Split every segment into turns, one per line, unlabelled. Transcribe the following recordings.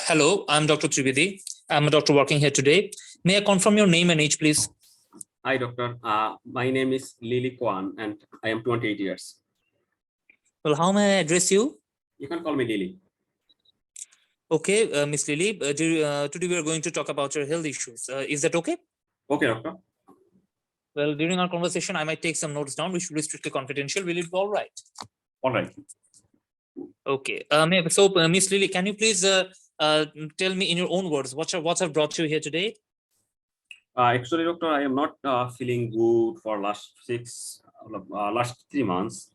Hello, I'm Dr. Trivedi. I'm a doctor working here today. May I confirm your name and age, please?
Hi, doctor. My name is Lily Kwan, and I am 28 years.
Well, how may I address you?
You can call me Lily.
Okay, Miss Lily, today we are going to talk about your health issues. Is that okay?
Okay, doctor.
Well, during our conversation, I might take some notes down, which will be strictly confidential. Will it be all right?
All right.
Okay. Miss Lily, can you please tell me in your own words what have brought you here today?
Actually, doctor, I am not feeling good for last 3 months,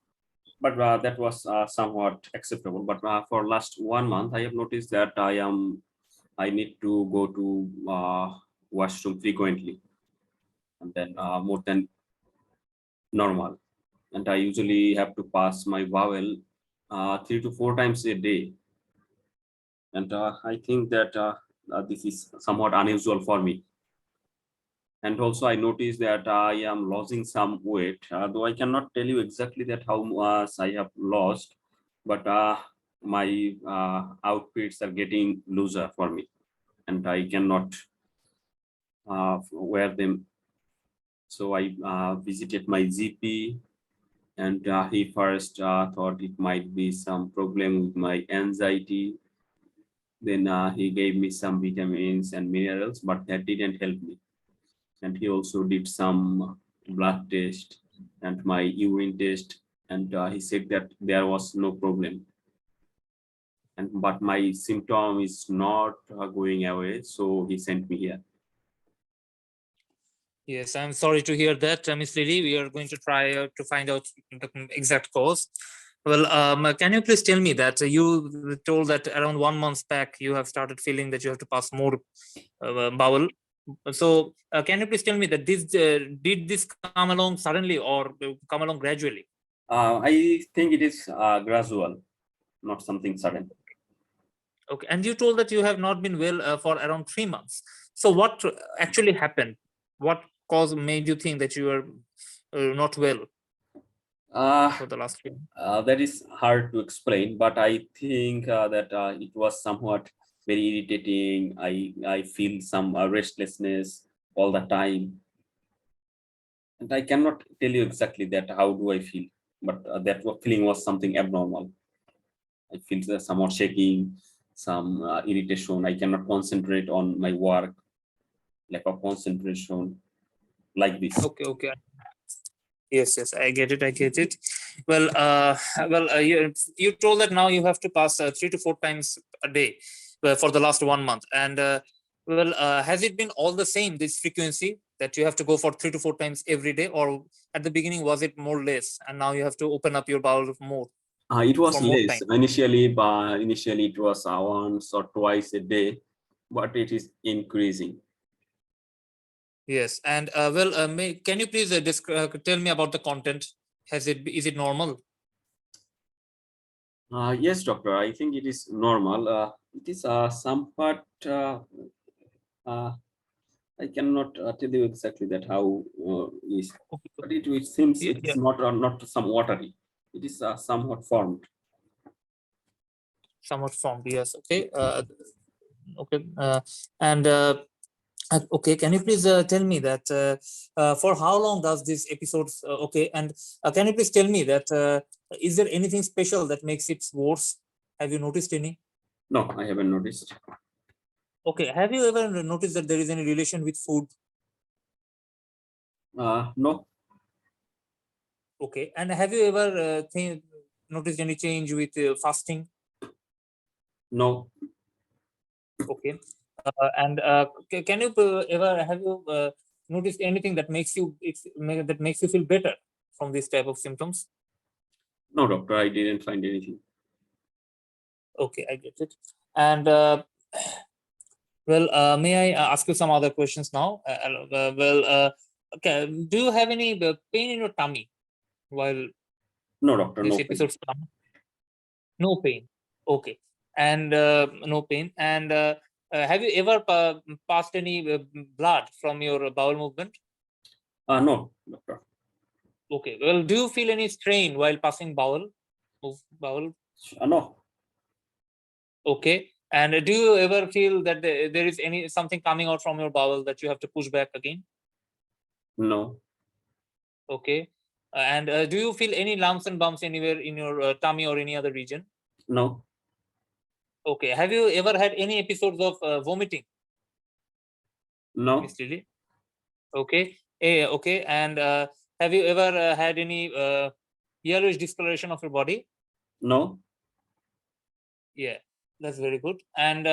but that was somewhat acceptable. But for last 1 month, I have noticed that I need to go to washroom frequently, and then more than normal. And I usually have to pass my bowel 3 to 4 times a day. And I think that this is somewhat unusual for me. And also I noticed that I am losing some weight, though I cannot tell you exactly that how much I have lost, but my outfits are getting looser for me, and I cannot wear them. So I visited my GP, and he first thought it might be some problem with my anxiety. Then he gave me some vitamins and minerals, but that didn't help me. And he also did some blood test and my urine test, and he said that there was no problem. And but my symptom is not going away, so he sent me here.
Yes, I'm sorry to hear that, Miss Lily. We are going to try to find out the exact cause. Well, can you please tell me that you told that around 1 month back you have started feeling that you have to pass more bowel. So, can you please tell me that this did this come along suddenly or come along gradually?
I think it is gradual, not something sudden.
Okay, and you told that you have not been well for around 3 months. So, what actually happened? What cause made you think that you are not well for the last 3 months?
That is hard to explain, but I think that it was somewhat very irritating. I feel some restlessness all the time, and I cannot tell you exactly that how do I feel, but that feeling was something abnormal. I feel somewhat shaking, some irritation. I cannot concentrate on my work, lack of concentration, like this.
Okay. Yes, I get it. Well, you told that now you have to pass 3 to 4 times a day for the last 1 month, and has it been all the same, this frequency that you have to go for 3 to 4 times every day, or at the beginning was it more or less, and now you have to open up your bowel more
It was
for more
less
time?
initially, but initially it was once or twice a day, but it is increasing.
Yes, and can you please tell me about the content? Is it normal?
Yes, doctor, I think it is normal. It is somewhat, I cannot tell you exactly that how is,
Okay.
but it seems
Yeah,
it
yeah.
is not some watery. It is somewhat formed.
Somewhat formed. Yes. Okay. Okay. And okay, can you please tell me that for how long does this episodes? Okay, and can you please tell me that is there anything special that makes it worse? Have you noticed any?
No, I haven't noticed.
Okay, have you ever noticed that there is any relation with food?
No.
Okay, and have you ever noticed any change with fasting?
No.
Okay, and can you ever have you noticed anything that makes you feel better from this type of symptoms?
No, doctor, I didn't find anything.
Okay, I get it. And may I ask you some other questions now? Okay, do you have any pain in your tummy while
No, doctor,
this
no pain.
episode's come? No pain. Okay, and no pain. And have you ever passed any blood from your bowel movement?
No, doctor.
Okay. Well, do you feel any strain while passing bowel? Bowel.
No.
Okay. And do you ever feel that there is something coming out from your bowel that you have to push back again?
No.
Okay. And do you feel any lumps and bumps anywhere in your tummy or any other region?
No.
Okay. Have you ever had any episodes of vomiting,
No.
Miss Lily? Okay. Okay. And have you ever had any yellowish discoloration of your body?
No.
Yeah, that's very good. And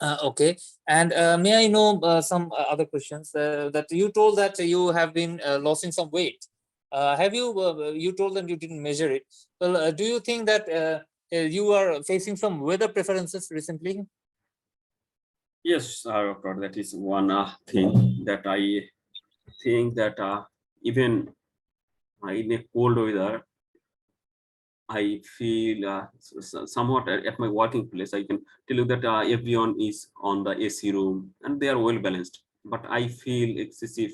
okay. And may I know some other questions? That you told that you have been losing some weight. Have you? You told that you didn't measure it. Well, do you think that you are facing some weather preferences recently?
Yes, doctor, that is one thing that I think that even in a cold weather, I feel somewhat at my working place. I can tell you that everyone is on the AC room and they are well balanced. But I feel excessive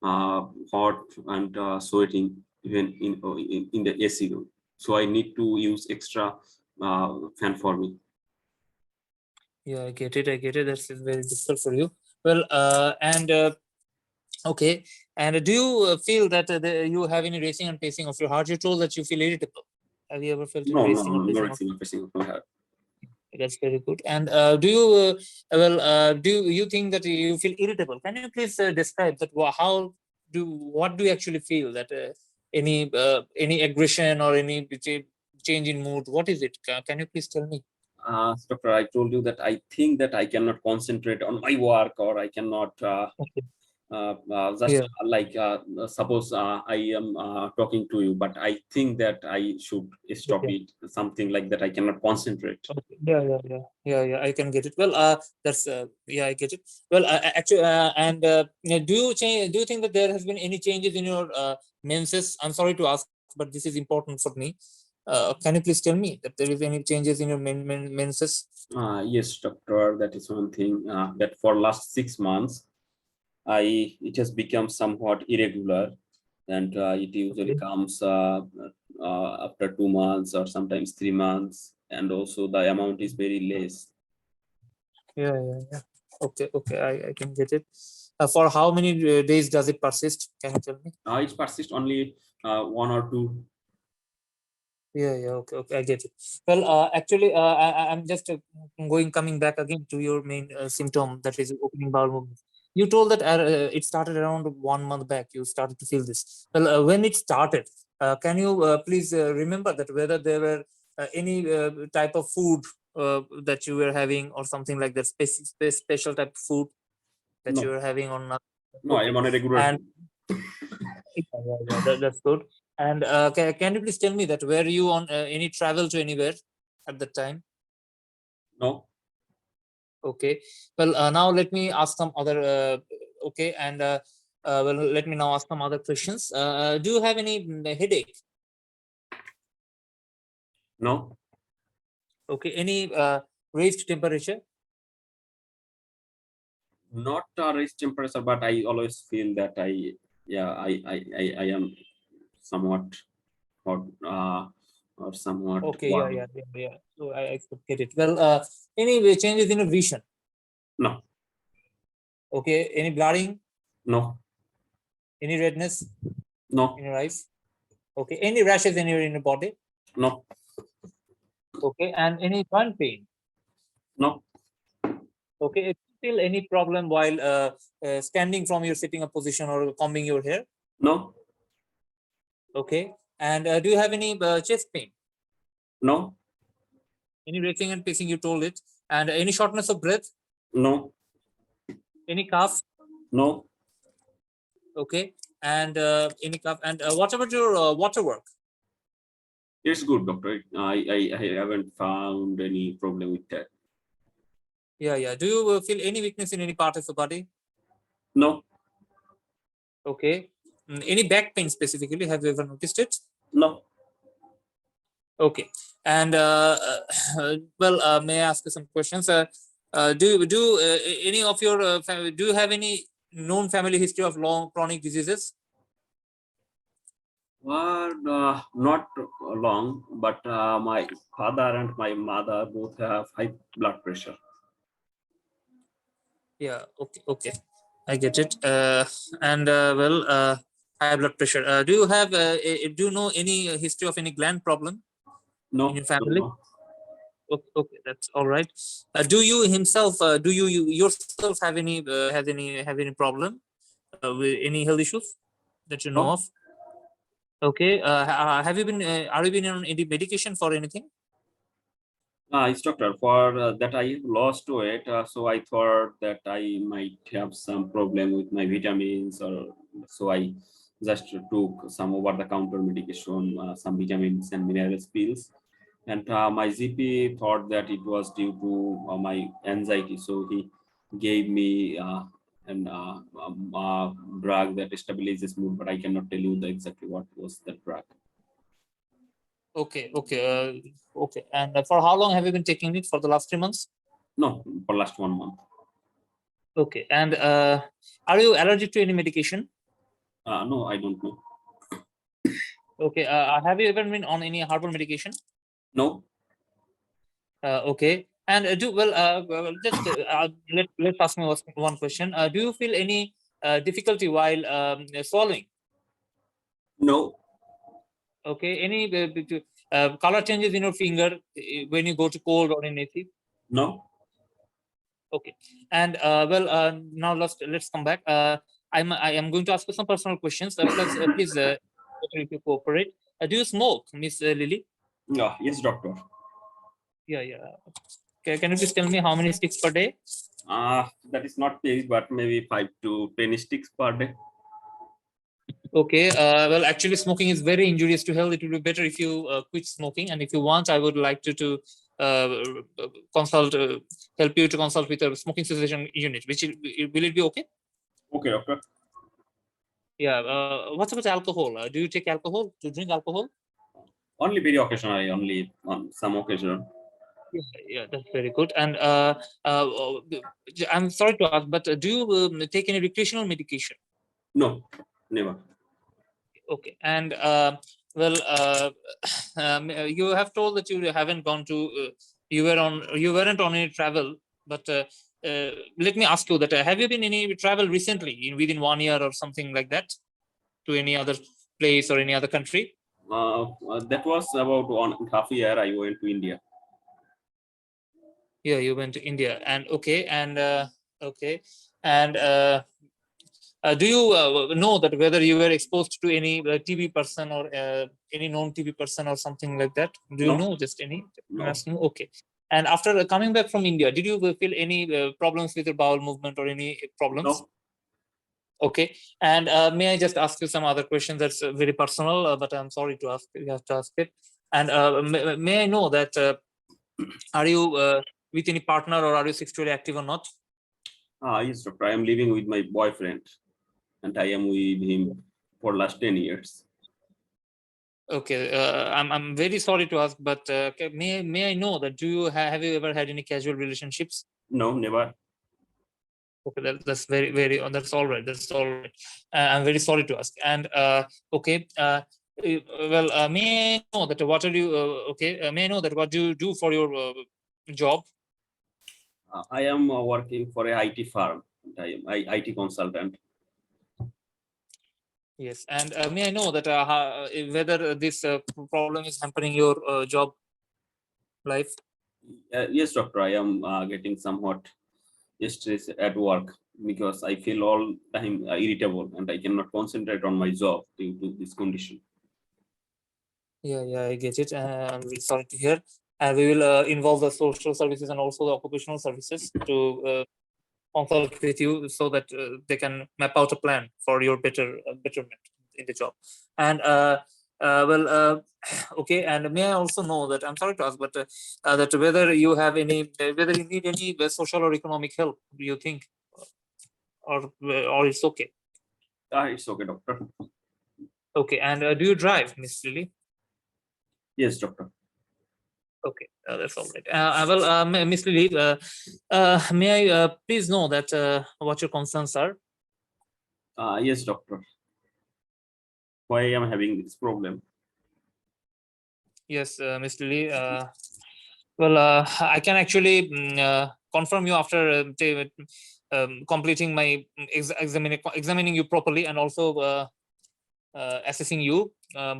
hot and sweating even in the AC room. So I need to use extra fan for me.
Yeah, I get it. I get it. That's very difficult for you. Well, and okay. And do you feel that you have any racing and pacing of your heart? You told that you feel irritable. Have you ever felt any
No, no,
racing or
no, no
pacing of?
racing of my heart.
That's very good. And do you do you think that you feel irritable? Can you please describe that? What do you actually feel that any aggression or any change in mood? What is it? Can you please tell me?
Doctor, I told you that I think that I cannot concentrate on my work or I cannot
Okay.
just
Yeah.
like suppose I am talking to you, but I think that I should stop
Okay.
it, something like that. I cannot concentrate.
Okay. Yeah. I can get it. Well, that's yeah, I get it. Well, actually, and do you change? Do you think that there has been any changes in your menses? I'm sorry to ask, but this is important for me. Can you please tell me that there is any changes in your menses?
Yes, doctor, that is one thing that for last 6 months, it has become somewhat irregular, and it usually
Okay.
comes after 2 months or sometimes 3 months, and also the amount is very less.
Yeah. Okay. I can get it. For how many days does it persist? Can you tell me?
It persists only 1 or 2.
Okay, I get it. Well, actually, I'm just coming back again to your main symptom, that is opening bowel movement. You told that it started around 1 month back. You started to feel this. Well, when it started, can you please remember that whether there were any type of food that you were having or something like that, special type of food that you
No,
were having on?
no, I
Okay,
am on a regular
and
food.
that's good. And can you please tell me that were you on any travel to anywhere at the time?
No,
Okay. Well, now let me ask some other. Okay, and well, let me now ask some other questions. Do you have any headache?
no,
Okay. Any raised temperature?
not raised temperature, but I always feel that yeah, I am somewhat hot or somewhat
Okay.
warm.
Yeah. So I could get it. Well, any changes in your vision?
No,
Okay. Any blurring?
no,
Any redness
no,
in your eyes? Okay. Any rashes in your body?
no,
Okay. And any joint pain?
no,
Okay, still any problem while standing from your sitting up position or combing your hair?
no,
Okay, and do you have any chest pain?
no,
Any racing and pacing? You told it, and any shortness of breath?
no,
Any cough?
no.
Okay, and any cough? And what about your water work?
It's good, doctor. I haven't found any problem with that.
Yeah. Do you feel any weakness in any part of the body?
No,
Okay, any back pain specifically? Have you ever noticed it?
no,
Okay, and well, may I ask you some questions? Any of your do you have any known family history of long chronic diseases?
Not long, but my father and my mother both have high blood pressure.
Yeah, okay, okay, I get it. And high blood pressure. Do you have? Do you know any history of any gland problem in
No,
your
no,
family?
no,
Okay, okay, that's all right. Do you himself? You yourself have any have any problem with any health issues that you know
no.
of? Okay. Have you been? Are you been on any medication for anything?
Instructor, for that I lost weight, so I thought that I might have some problem with my vitamins, or so I just took some over-the-counter medication, some vitamins and minerals pills. And my GP thought that it was due to my anxiety, so he gave me an drug that stabilizes mood, but I cannot tell you the exactly what was the drug.
Okay, okay, okay. And for how long have you been taking it? For the last 3 months?
No, for last 1 month.
Okay. And are you allergic to any medication?
No, I don't know.
Okay. Have you ever been on any herbal medication?
No.
Okay. And just let's ask me one question. Do you feel any difficulty while swallowing?
No,
Okay. Any color changes in your finger when you go to cold or anything?
no.
Okay. And now let's come back. I am going to ask you some personal questions. Please, if you cooperate. Do you smoke, Miss Lily?
Yes, doctor.
Yeah, yeah. Can you please tell me how many sticks per day?
That is not paid, but maybe 5 to 10 sticks per day.
Okay. Well, actually, smoking is very injurious to health. It will be better if you quit smoking. And if you want, I would like to uh, consult, help you to consult with a smoking cessation unit. Will it be okay?
Okay, doctor.
Yeah. What's about alcohol? Do you take alcohol? Do you drink alcohol?
Only very occasionally, only on some occasion.
Yeah, yeah, that's very good. And I'm sorry to ask, but do you take any recreational medication?
No, never.
Okay. And you have told that you haven't gone to, you weren't on any travel, but let me ask you that have you been any travel recently within 1 year or something like that to any other place or any other country?
That was about 1.5 year. I went to India.
Yeah, you went to India. And okay. And okay. And do you know that whether you were exposed to any TB person or any known TB person or something like that? Do you
No,
know just any? I'm
no,
asking. Okay. And after coming back from India, did you feel any problems with your bowel movement or any problems?
no.
Okay. And may I just ask you some other questions that's very personal, but I'm sorry to ask. You have to ask it. And may I know that are you with any partner or are you sexually active or not?
Yes, doctor. I am living with my boyfriend, and I am with him for last 10 years.
Okay, I'm very sorry to ask, but may I know that do you have you ever had any casual relationships?
No, never.
Okay, that's very that's all right. That's all right. I'm very sorry to ask. And okay, may I know that what are you? Okay, may I know that what do you do for your job?
I am working for a IT firm. I am IT consultant.
Yes, and may I know that whether this problem is hampering your job life?
Yes, doctor. I am getting somewhat stress at work because I feel all time irritable and I cannot concentrate on my job due to this condition.
Yeah, yeah, I get it. I'm really sorry to hear. And we will involve the social services and also the occupational services to consult with you so that they can map out a plan for your betterment in the job. And okay. And may I also know that I'm sorry to ask, but that whether you have any, whether you need any social or economic help, do you think, or it's okay?
It's okay, doctor.
Okay. And do you drive, Miss Lily?
Yes, doctor.
Okay, that's all right. Miss Lily, may I please know that what your concerns are?
Yes, doctor. why I am having this problem.
Yes, Mr. Lee. Well, I can actually confirm you after completing my examining you properly, and also assessing you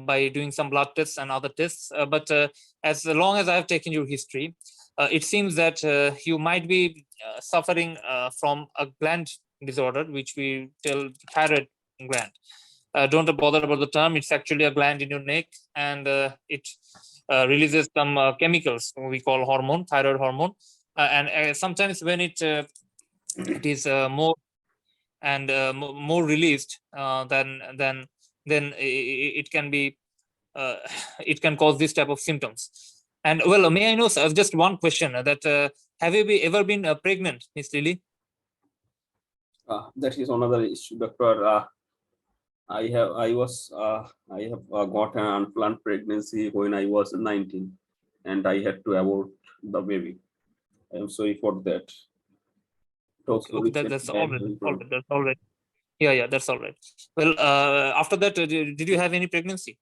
by doing some blood tests and other tests. But as long as I have taken your history, it seems that you might be suffering from a gland disorder, which we tell thyroid gland. Don't bother about the term. It's actually a gland in your neck, and it releases some chemicals we call hormone, thyroid hormone. And sometimes when it is more and more released, then it can be it can cause this type of symptoms. And well, may I know, sir, just one question, that have you ever been pregnant, Miss Lily?
That is another issue, doctor. I have got an unplanned pregnancy when I was 19, and I had to abort the baby. I am sorry for that.
Okay, that's all right. That's all right. Yeah, that's all right. Well, after that, did you have any pregnancy?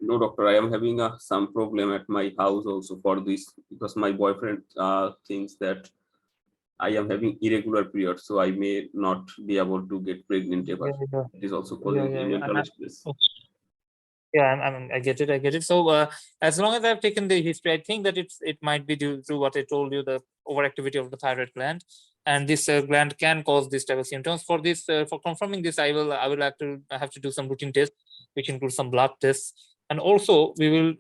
No, doctor, I am having some problem at my house also for this, because my boyfriend thinks that I am having irregular periods, so I may not be able to get pregnant ever.
Yeah.
It is also causing me mental stress.
Yeah, I get it. So as long as I've taken the history, I think that it might be due to what I told you, the overactivity of the thyroid gland, and this gland can cause this type of symptoms. For this, for confirming this, I will have to do some routine tests, which include some blood tests, and also we will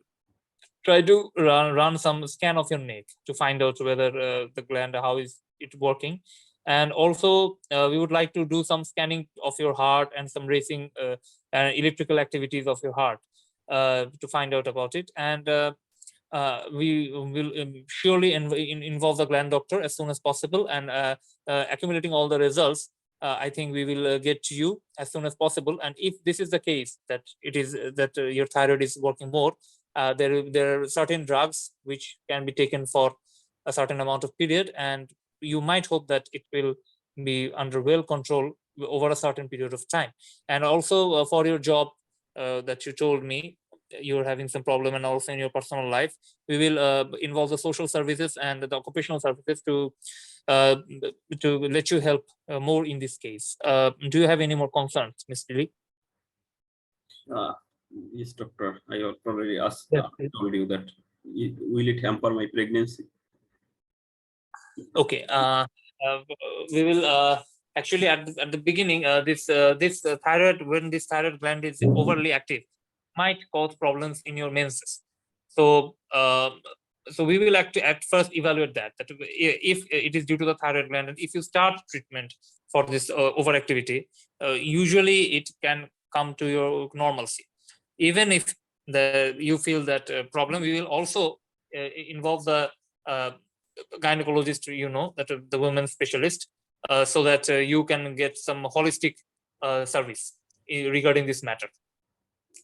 try to run some scan of your neck to find out whether the gland, how is it working. And also we would like to do some scanning of your heart and some racing electrical activities of your heart to find out about it. And we will surely involve the gland doctor as soon as possible, and accumulating all the results, I think we will get to you as soon as possible. And if this is the case, that it is that your thyroid is working more, there are certain drugs which can be taken for a certain amount of period, and you might hope that it will be under well control over a certain period of time. And also for your job that you told me you're having some problem, and also in your personal life, we will involve the social services and the occupational services uh, to let you help more in this case. Do you have any more concerns, Mr. Lee?
Yes, doctor. I already asked,
Yes,
told you that will it hamper my pregnancy?
Okay. We will actually at the beginning, this thyroid, when this thyroid gland is overly active, might cause problems in your menses. So so we will at first evaluate that if it is due to the thyroid gland, and if you start treatment for this overactivity, usually it can come to your normalcy. Even if you feel that problem, we will also involve the uh, gynecologist, that the women specialist, so that you can get some holistic service regarding this matter.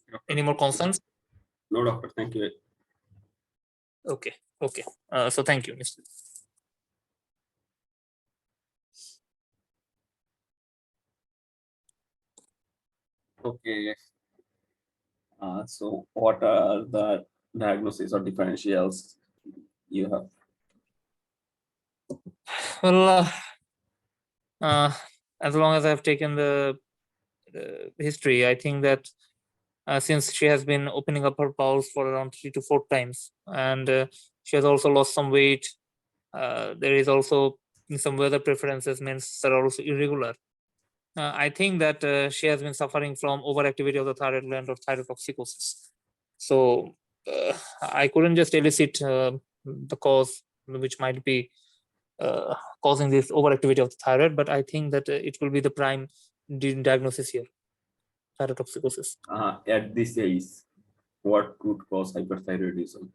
Doctor,
Any more concerns?
no, doctor. Thank you.
Okay. So thank you, Mr.
Okay. So what are the diagnoses or differentials you have?
Well, as long as I've taken the history, I think that since she has been opening up her bowels for around 3 to 4 times, and she has also lost some weight, there is also some weather preferences, menses are also irregular. I think that she has been suffering from overactivity of the thyroid gland or thyrotoxicosis. So I couldn't just elicit the cause which might be causing this overactivity of the thyroid, but I think that it will be the prime diagnosis here, thyrotoxicosis.
At this age, what could cause hyperthyroidism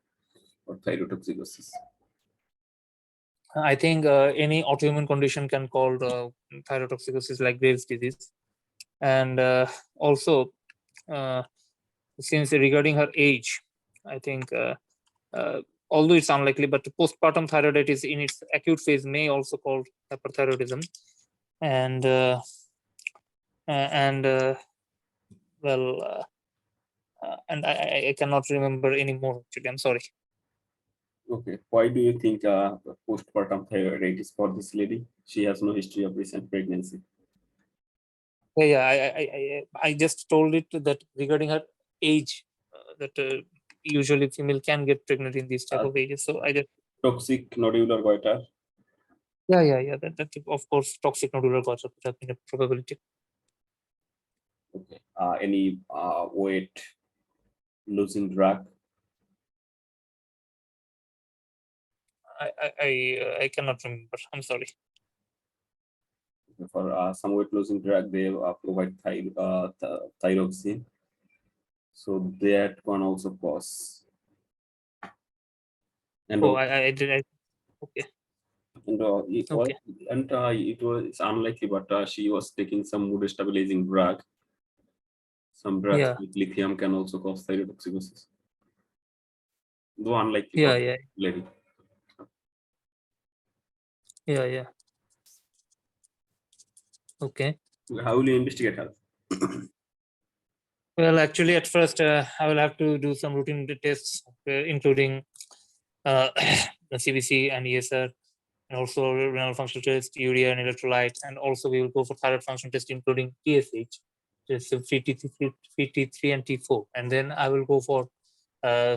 or thyrotoxicosis?
I think any autoimmune condition can call thyrotoxicosis, like Graves' disease. And also, since regarding her age, I think although it's unlikely, but postpartum thyroiditis in its acute phase may also called hyperthyroidism. And well, and I cannot remember anymore. Actually, I'm sorry.
Okay, why do you think postpartum thyroiditis for this lady? She has no history of recent pregnancy.
Yeah, I just told it that regarding her age, that usually female can get pregnant in these type
Uh,
of ages. So I just
Toxic nodular goiter.
yeah. That of course toxic nodular goiter could have been a probability.
Okay. Any weight losing drug?
I cannot remember. I'm sorry.
For some weight losing drug, they provide thyroxine. So that can also cause. And
Oh, I did. Okay.
and it was
Okay.
it was unlikely, but she was taking some mood stabilizing drug. Some drugs
Yeah.
with lithium can also cause thyrotoxicosis. Though unlikely for
Yeah.
lady.
Yeah. Okay.
How will you investigate her?
Well, actually, at first, I will have to do some routine tests, including the CBC and ESR, and also renal function test, urea and electrolyte, and also we will go for thyroid function test, including TSH, just VT3 and T4, and then I will go for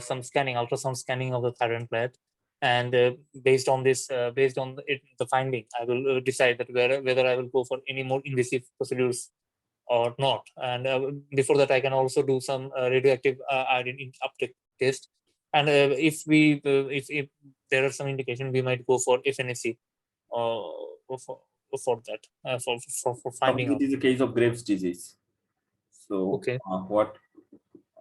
some scanning, ultrasound scanning of the thyroid gland, and based on this, based on the finding, I will decide that whether I will go for any more invasive procedures or not. And before that, I can also do some radioactive iodine uptake test. And if there are some indication, we might go for FNAC for that for finding
Suppose it
out.
is a case of Graves' disease. So
Okay.
what?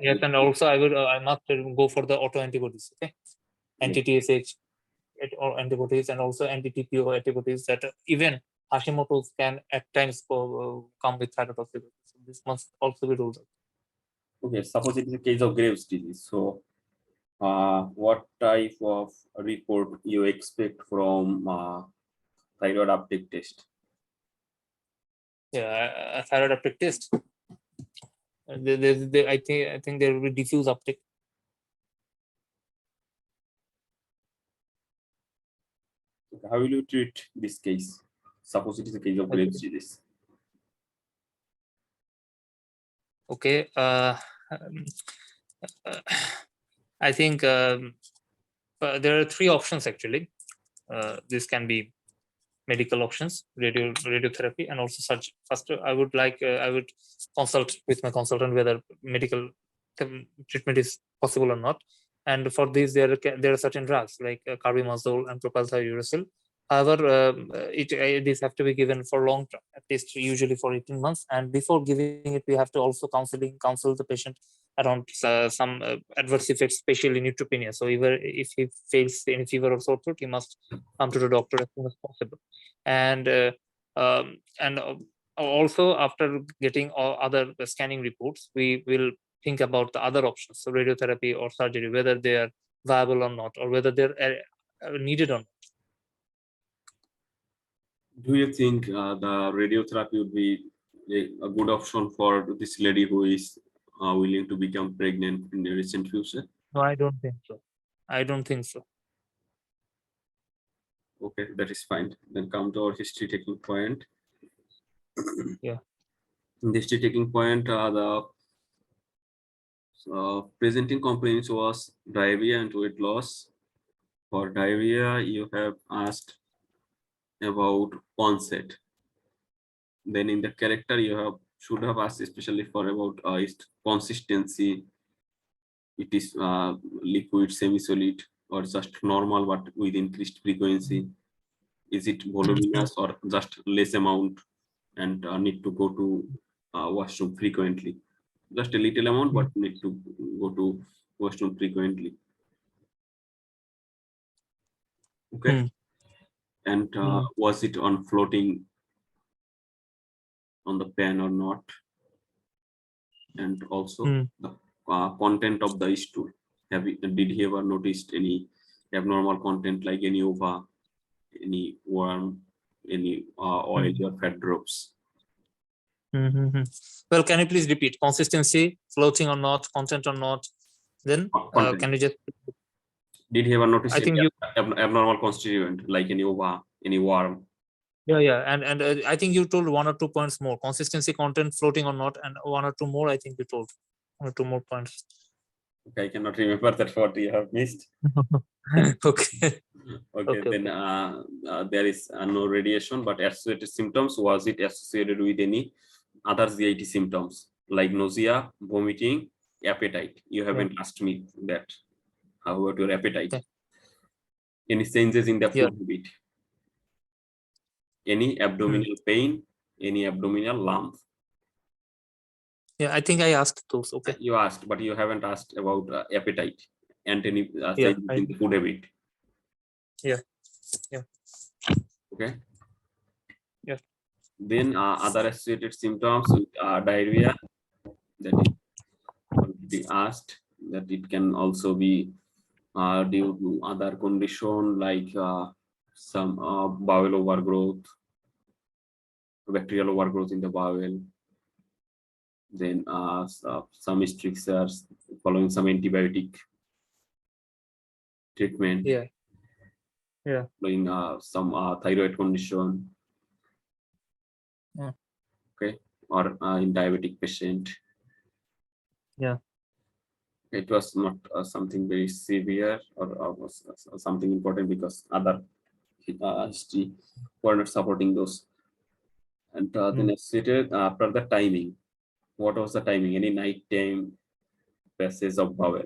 Yes, and also I must go for the autoantibodies. Okay, anti-TSH or antibodies, and also anti-TPO antibodies that even Hashimoto's can at times come with thyrotoxicosis. So this must also be ruled out.
Okay, suppose it is a case of Graves' disease. So what type of report you expect from thyroid uptake test?
Yeah, a thyroid uptake test. I think there will be diffuse uptake.
How will you treat this case? Suppose it is a case of Graves' disease.
Okay. Um, uh, I think there are three options actually. This can be medical options, radiotherapy, and also surgery. First, I would consult with my consultant whether medical treatment is possible or not. And for this, there are certain drugs like carbimazole and propylthiouracil. However, these have to be given for long term, at least usually for 18 months. And before giving it, we have to also counsel the patient around some adverse effects, especially neutropenia. So either if he fails any fever or sore throat, he must come to the doctor as soon as possible. And also after getting all other scanning reports, we will think about the other options, so radiotherapy or surgery, whether they are viable or not, or whether they're needed or not.
Do you think the radiotherapy would be a good option for this lady who is willing to become pregnant in the recent future?
No, I don't think so. I don't think so.
Okay, that is fine. Then come to our history taking point.
Yeah.
In the history taking point, the presenting complaints was diarrhea and weight loss. For diarrhea, you have asked about onset. Then in the character, you have should have asked especially for about its consistency. It is liquid, semi-solid, or just normal but with increased frequency. Is it voluminous or just less amount and need to go to washroom frequently? Just a little amount, but need to go to washroom frequently. Okay. And was it on floating on the pan or not? And also the content of the stool. Did he ever noticed any abnormal content like any ova, any worm, any oil or fat drops?
Well, can you please repeat consistency, floating or not, content or not? Then
Content.
can you just?
Did you ever notice
I think
any
you.
abnormal constituent like any ova, any worm?
Yeah, and I think you told 1 or 2 points more: consistency, content, floating or not, and 1 or 2 more. I think you told 1 or 2 more points.
Okay, I cannot remember that what you have missed.
Okay.
Okay, then there is no radiation, but associated symptoms, was it associated with any other GIT symptoms like nausea, vomiting, appetite? You haven't asked me that. How about your appetite?
Okay.
Any changes in the
Yeah.
food habit? Any abdominal pain? Any abdominal lump?
Yeah, I think I asked those. Okay.
You asked, but you haven't asked about appetite and any
Yeah,
changes in the food habit.
Yeah.
Okay.
Yeah.
Then other associated symptoms with diarrhea, that is already asked, that it can also be due to other condition like some bowel overgrowth, bacterial overgrowth in the bowel, then some strictures following some antibiotic treatment,
Yeah.
following some thyroid condition,
Yeah.
okay, or in diabetic patient.
Yeah.
It was not something very severe or was something important because other history were not supporting those. And then I stated after the timing. What was the timing? Any nighttime passage of bowel?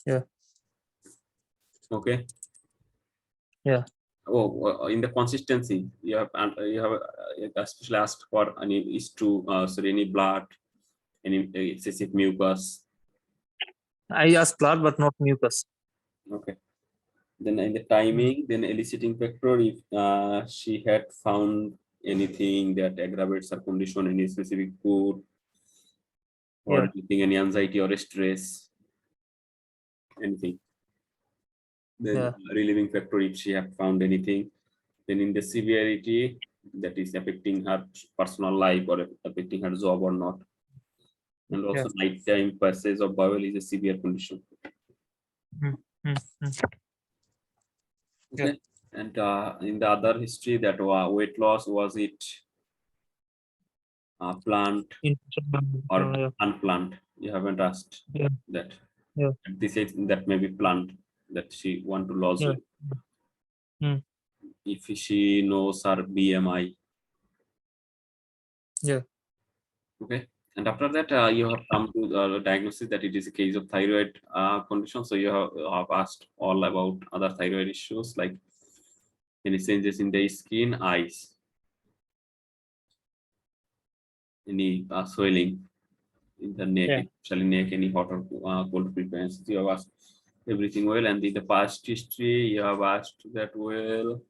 Yeah.
Okay.
Yeah.
Oh, in the consistency, you have especially asked for any sorry, any blood, any excessive mucus.
I asked blood, but not mucus.
Okay. Then in the timing, then eliciting factor, if she had found anything that aggravates her condition, any specific food, or
Yeah.
anything, any anxiety or stress, anything. Then relieving factor, if she had found anything. Then in the severity, that is affecting her personal life or affecting her job or not. And also nighttime passage of bowel is a severe condition. Okay. And in the other history, that weight loss, was it planned or unplanned? You haven't asked that.
Yeah.
And this is that may be planned, that she want to lose weight. If she knows her BMI.
Yeah.
Okay. And after that, you have come to the diagnosis that it is a case of thyroid condition. So you have asked all about other thyroid issues like any changes in the skin, eyes, any swelling in the neck, especially neck, any hot or cold frequency. You have asked everything well. And in the past history, you have asked that well.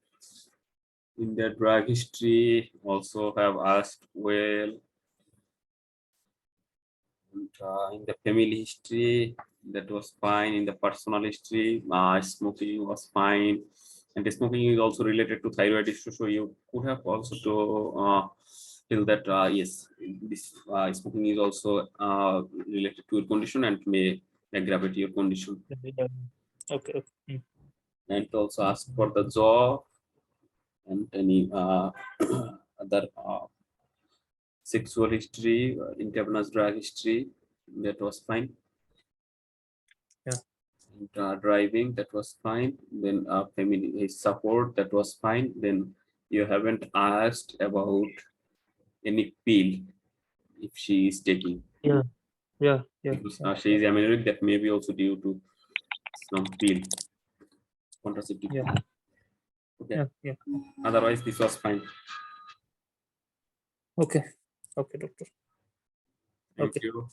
In the drug history, also have asked well. And, in the family history, that was fine. In the personal history, smoking was fine. And the smoking is also related to thyroid issue. So you could have also to tell that yes, this smoking is also related to your condition and may aggravate your condition.
Okay.
And also ask for the jaw and any other sexual history, intravenous drug history, that was fine. And, driving, that was fine. Then family support, that was fine. Then you haven't asked about any pill if she is taking. Because she is amenorrheic, that may be also due to some pill, contraceptive pill. Okay. Otherwise, this was fine.
Okay, doctor.
Thank you.